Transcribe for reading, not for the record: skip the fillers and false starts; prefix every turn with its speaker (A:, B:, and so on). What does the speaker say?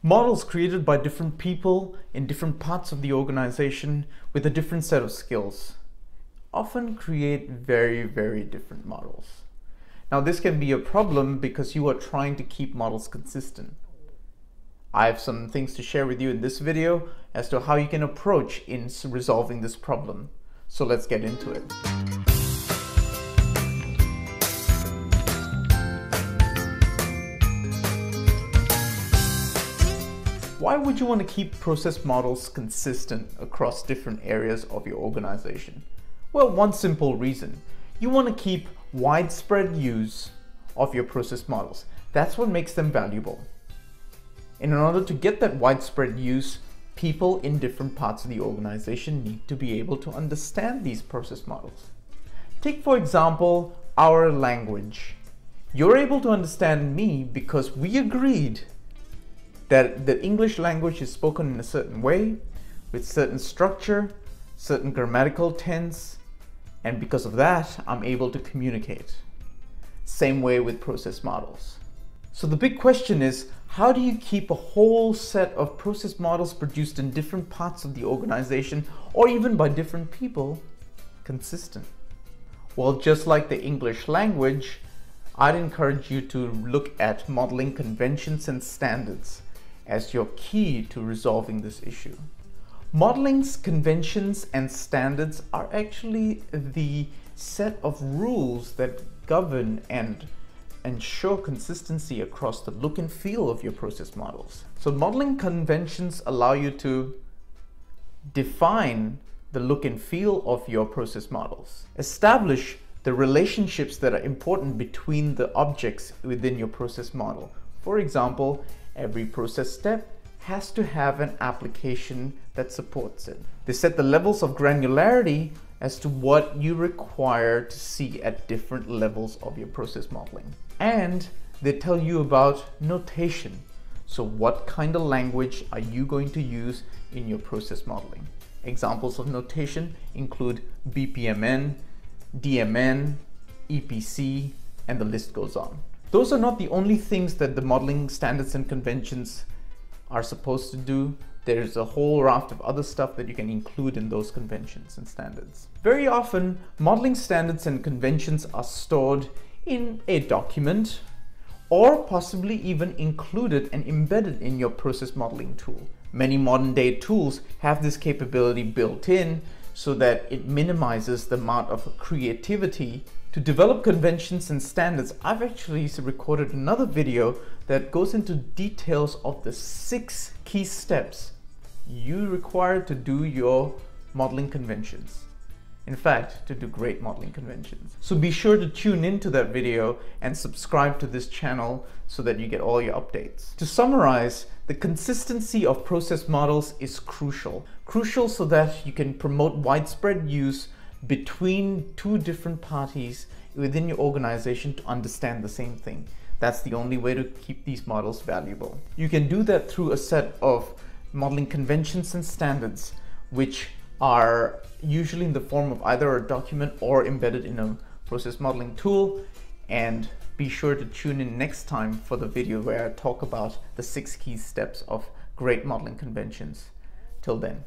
A: Models created by different people in different parts of the organization with a different set of skills often create very, very different models. Now, this can be a problem because you are trying to keep models consistent. I have some things to share with you in this video as to how you can approach in resolving this problem. So let's get into it. Why would you want to keep process models consistent across different areas of your organization? Well, one simple reason. You want to keep widespread use of your process models. That's what makes them valuable. And in order to get that widespread use, people in different parts of the organization need to be able to understand these process models. Take, for example, our language. You're able to understand me because we agreed that the English language is spoken in a certain way, with certain structure, certain grammatical tense, and because of that, I'm able to communicate. Same way with process models. So the big question is, how do you keep a whole set of process models produced in different parts of the organization, or even by different people, consistent? Well, just like the English language, I'd encourage you to look at modeling conventions and standards as your key to resolving this issue. Modeling's conventions and standards are actually the set of rules that govern and ensure consistency across the look and feel of your process models. So modeling conventions allow you to define the look and feel of your process models, establish the relationships that are important between the objects within your process model. For example, every process step has to have an application that supports it. They set the levels of granularity as to what you require to see at different levels of your process modeling. And they tell you about notation. So what kind of language are you going to use in your process modeling? Examples of notation include BPMN, DMN, EPC, and the list goes on. Those are not the only things that the modeling standards and conventions are supposed to do. There's a whole raft of other stuff that you can include in those conventions and standards. Very often, modeling standards and conventions are stored in a document or possibly even included and embedded in your process modeling tool. Many modern day tools have this capability built in so that it minimizes the amount of creativity. To develop conventions and standards, I've actually recorded another video that goes into details of the 6 key steps you require to do your modeling conventions. In fact, to do great modeling conventions. So be sure to tune into that video and subscribe to this channel so that you get all your updates. To summarize, the consistency of process models is crucial. Crucial so that you can promote widespread use between 2 different parties within your organization to understand the same thing. That's the only way to keep these models valuable. You can do that through a set of modeling conventions and standards, which are usually in the form of either a document or embedded in a process modeling tool. And be sure to tune in next time for the video where I talk about the 6 key steps of great modeling conventions. Till then.